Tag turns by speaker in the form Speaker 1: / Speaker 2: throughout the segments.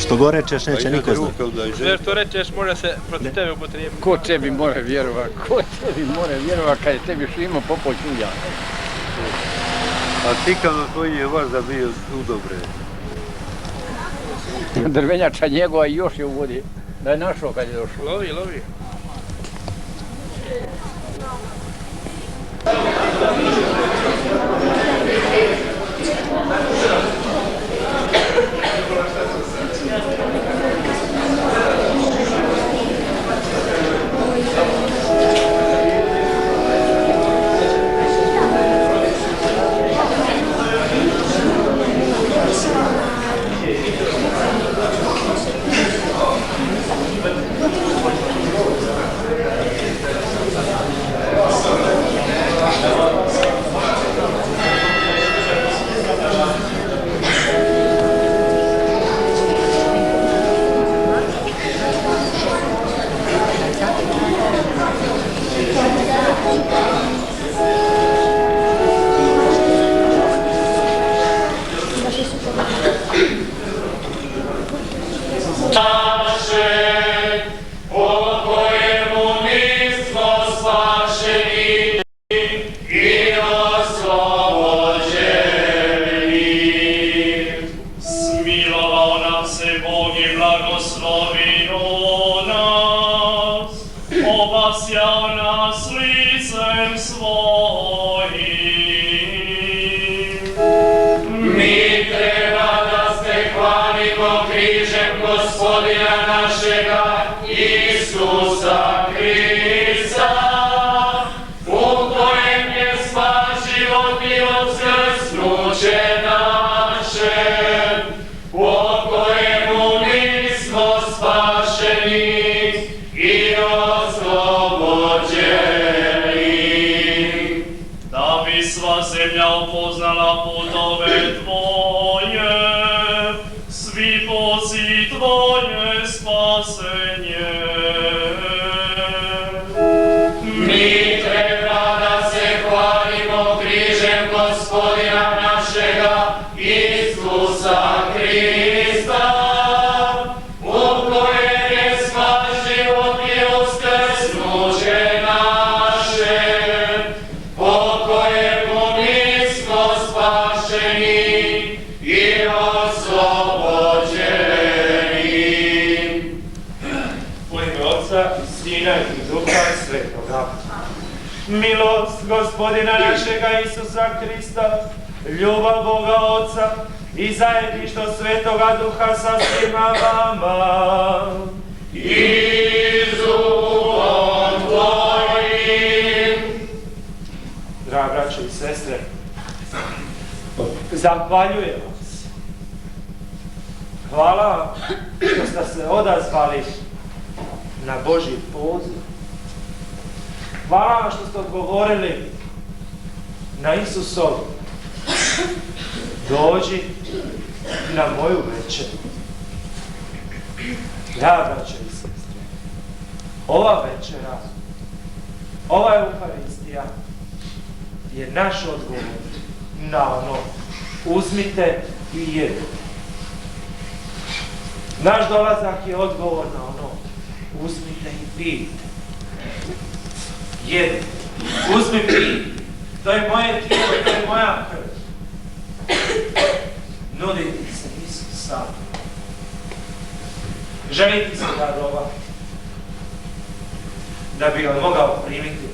Speaker 1: Što go rečeš, neće niko znati.
Speaker 2: Sve što rečeš može se protiv tebe upotrijebiti.
Speaker 3: Ko tebi more vjerovat? Ko tebi more vjerovat kad je tebi Šimo Popović ulja?
Speaker 4: A tikano tvoj je vaš da bio u dobre.
Speaker 3: Drvenjača njegova i još je u vodi. Da je našao kad je došao.
Speaker 2: Lovi, lovi.
Speaker 5: Milost Gospodina našega Isusa Krista, ljubav Boga Oca i zajedništvo Svetoga Duha sa svima vama. I s Duhom tvojim. Draga braćo i sestre, zahvaljujem vam se. Hvala vam što ste se odazvali na Božji poziv. Hvala vam što ste odgovorili na Isusov dođi na moju večer. Ja, braće i sestre, ova večera, ova Euharistija je naš odgovor na ono uzmite i jedite. Naš dolazak je odgovor na ono uzmite i pijte. Jedite, uzmi pij, to je moje tijelo, to je moja krv. Nudite se Isus sam. Želite se darova. da bi ga mogao primiti.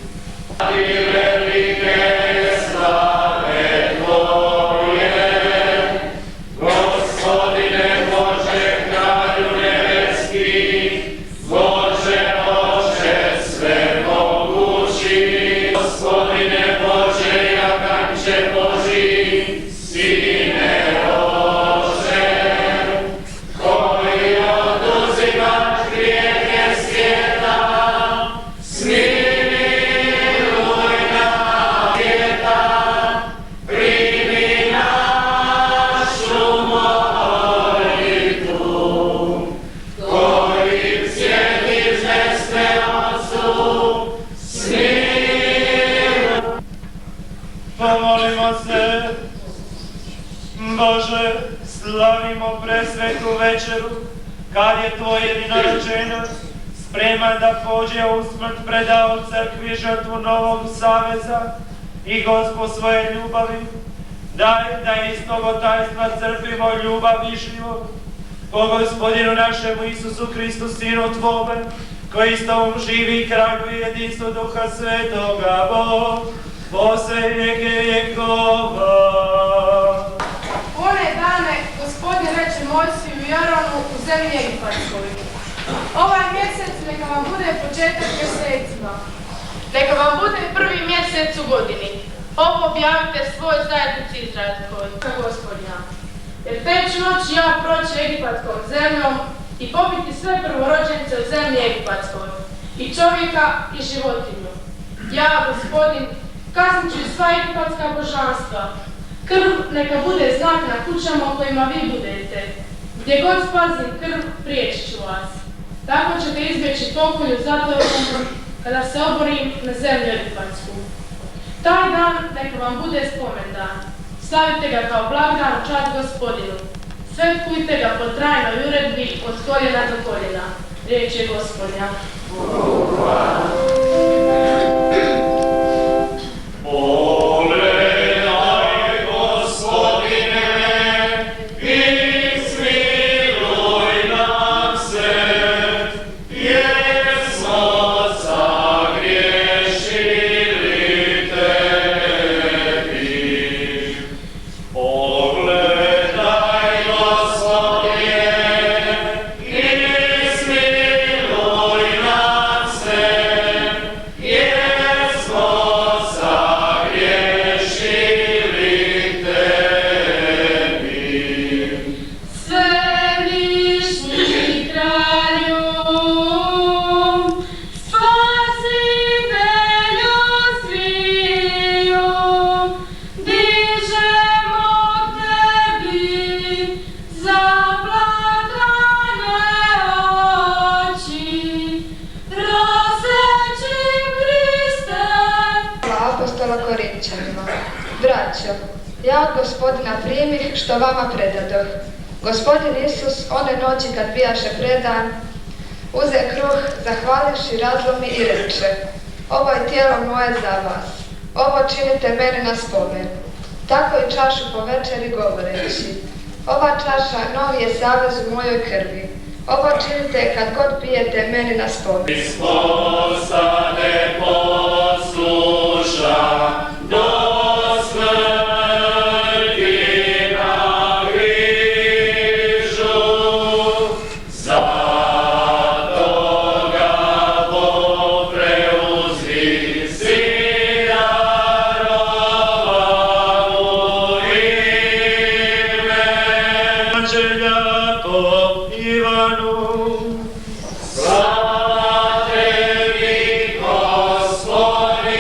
Speaker 5: Pomolimo se, Bože, slavimo presvetu večeru, kad je Tvoj jedinorođenac spreman da pođe u smrt, predao crkvi žrtvu novog saveza i Gospod svoje ljubavi. Daj da iz tog tajstva crpimo ljubav i život. Po Gospodinu našemu Isusu Hristu, Sinu Tvome, koji s Tobom živi i kraljuje jedinstvo Duha Svetoga, Bog, poslije vijeke vjekova.
Speaker 6: One dane Gospodin reče Mojsiju i Aronu u zemlji Egipatskoj: ovaj mjesec neka vam bude početak mjesecima, neka vam bude prvi mjesec u godini. Ovo objavite svoj zajednici Izraelskoj, Gospodina. Jer te ću noći ja proći Egipatskom zemljom i pobiti sve prvorođence u zemlji Egipatskoj, i čovjeka i životinju. Ja, Gospodin, kaznit ću sva egipatska božanstva. Krv neka bude znak na kućama u kojima vi budete. Gdje god spazim krv, priječit ću vas. Tako ćete izbjeći pokolju zatvorom kada se oborim na zemlju Egipatsku. Taj dan neka vam bude spomendan. Slavite ga kao blagdan u čast Gospodinu. Svetkujte ga po trajnoj uredbi od koljena do koljena. Riječ je Gospodnja.
Speaker 7: Braćo, ja od Gospodina primih što vama predadoh. Gospodin Isus one noći kad bijaše predan, uze kruh, zahvališi, razlomi i reče: ovo je tijelo moje za vas, ovo činite meni na spomen. Tako i čašu po večeri govoreći: ova čaša novi je savez u mojoj krvi. Ovo činite kad god pijete meni na spomen.
Speaker 8: Ispostane posluša do smrti na križu, zato ga Bog preuzvisi darova mu ime.
Speaker 5: Evanđelja po Ivanu.
Speaker 8: Slava tebi, Gospodine!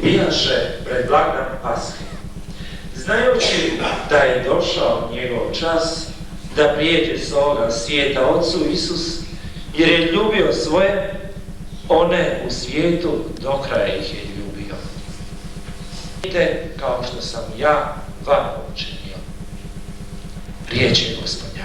Speaker 9: Bijaše pred blagdan Paske, znajući da je došao njegov čas da prijeđe s ovoga svijeta Otcu Isus, jer je ljubio svoje, one u svijetu do kraja ih je ljubio. Idite kao što sam ja vama učinio. Riječ je Gospodnja.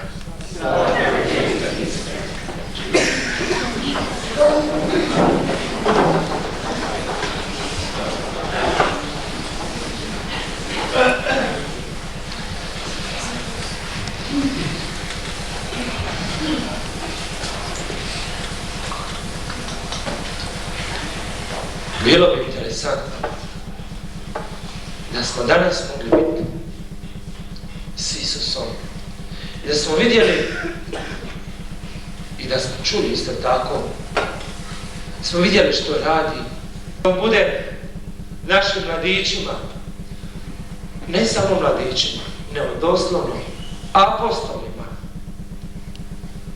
Speaker 9: Bilo bi interesantno da smo danas mogli biti s Isusom i da smo vidjeli i da smo čuli isto tako, smo vidjeli što radi. Da bude našim mladićima, ne samo mladićima, nego doslovno apostolima,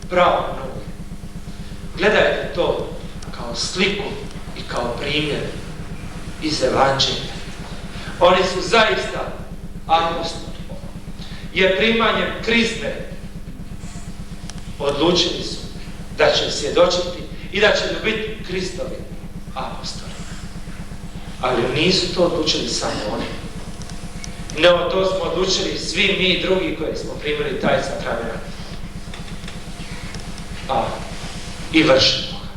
Speaker 9: pravo noge. Gledajte to kao sliku i kao primjer iz Evanđelja. Oni su zaista apostoli. Jer primanjem krizme odlučili su da će svjedočiti i da će biti Kristovi apostoli. Ali nisu to odlučili samo oni. Nego to smo odlučili svi mi drugi koji smo primili taj sakrament. A i vršimo ga.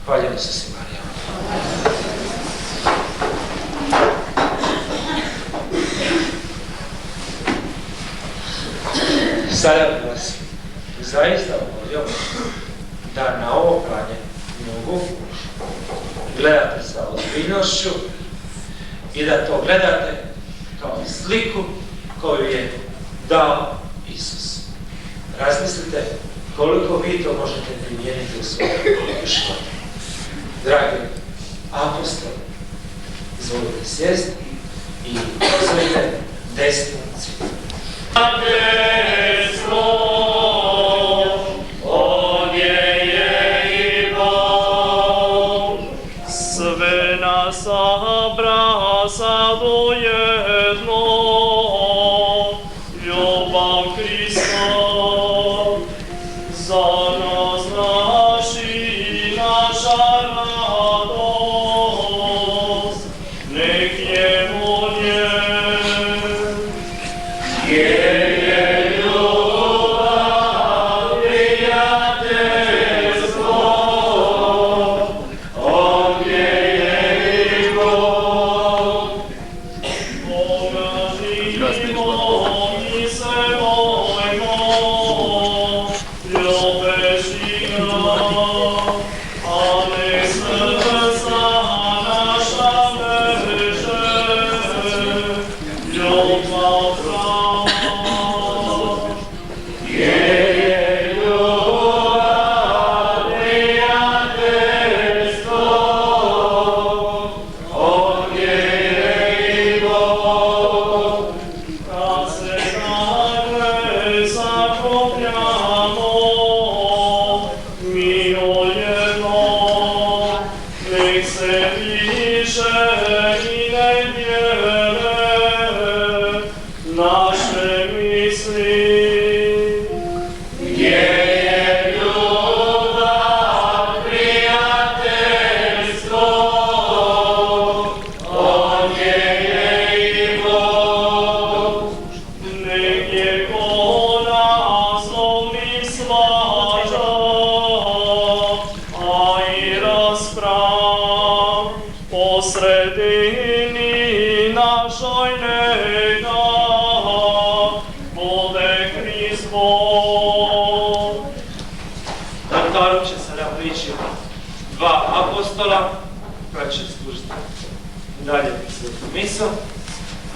Speaker 9: Hvala Isus i Marija. Sada bih vas zaista molio da na ovo pranje nogu gledate sa ozbiljnošću i da to gledate kao sliku koju je dao Isus. Razmislite koliko vi to možete primijeniti u svojom životu. Dragi apostoli, izvolite sjesti i uzmite desnu cijetu.
Speaker 8: Sve nas obraza do jedno, ljubav Krista, za nas naši naša radost, nek je volje.
Speaker 9: Oltaru će sada prići dva apostola koja će služiti dalje svetu misu,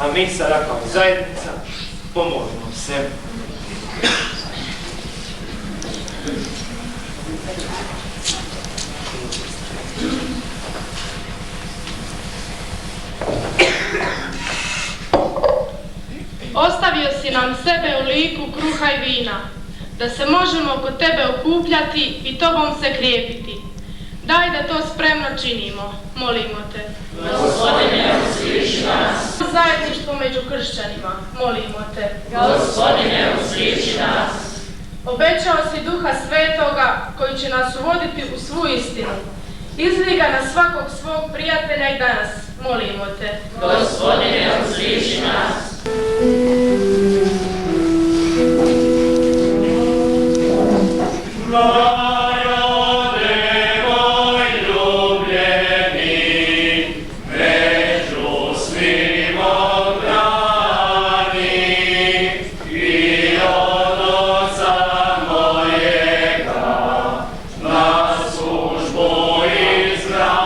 Speaker 9: a mi sada kao zajednica pomolimo se.
Speaker 6: Ostavio si nam sebe u liku kruha i vina, da se možemo kod tebe okupljati i tobom se krijepiti. Daj da to spremno činimo, molimo te.
Speaker 8: Gospodine, usliši nas.
Speaker 6: Zajedništvo među kršćanima, molimo te.
Speaker 8: Gospodine, usliši nas.
Speaker 6: Obećao si Duha Svetoga koji će nas uvoditi u svu istinu. Izli ga na svakog svog prijatelja i danas, molimo te.
Speaker 8: Gospodine, usliši nas. Na službu izbrani.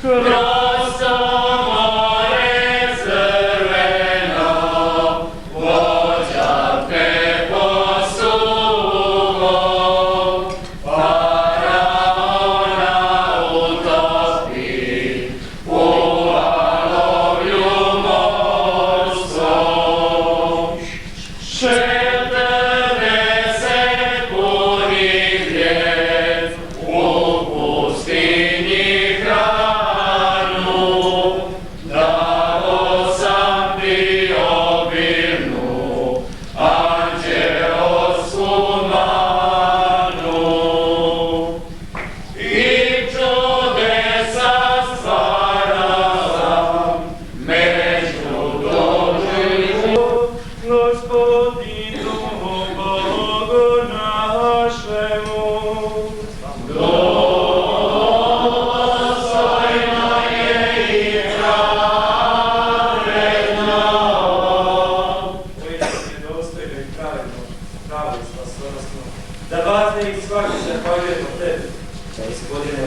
Speaker 8: Kroz to more crveno, vođa te posugom, faraona utopi u valovlju morskom. 40 punih ljet u pustinji hranu, dao sam ti obilnu anđeosku manu. I čudesa stvarala među doživljima.
Speaker 5: Gospodinu Bogu našemu.
Speaker 8: Dostojno je i pravedno.
Speaker 5: Uistinu je dostojno i pravedno, pravo i spasonosno, da vazne i svaki zahvaljujemo tebi, Gospodine,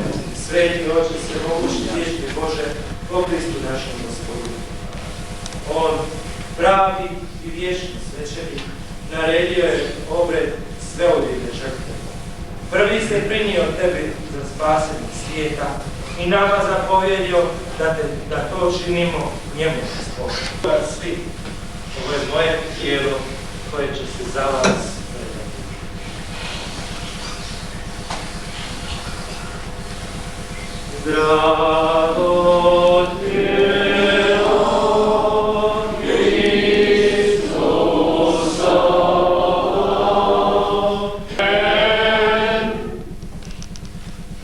Speaker 5: sveti oče, svemogući vječni Bože, po Kristu našem Gospodinu. On, pravi i vječni svećenik, naredio je obred sveudivne žrtve. Prvi se prinio tebi za spasenje svijeta i nama zapovjedio da to činimo njemu Gospodinu. Svi, ovo je moje tijelo koje će se za vas predati. Zdravo tijelo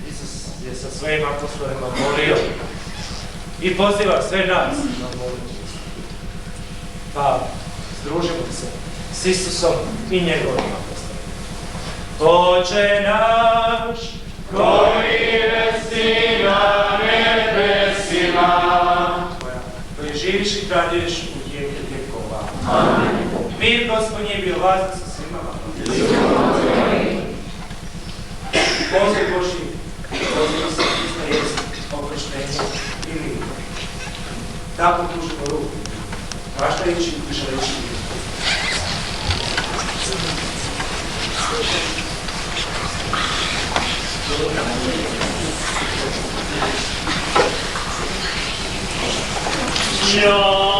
Speaker 5: Isus je sa svojim apostolima molio i poziva sve nas na molitvu. Pa, združimo se s Isusom i njegovim apostolima. Oče naš,
Speaker 8: Koji jesi na nebesima,
Speaker 5: koji živiš i kraljiš u vijeke vjekova.
Speaker 8: Amen.
Speaker 5: Mir Gospodnji bio vas sa svima vama. Poziv Božji, poziv se Hrista jest oproštenje i mir. Tako pružimo ruku, maštajući i želeći mir.
Speaker 8: Ja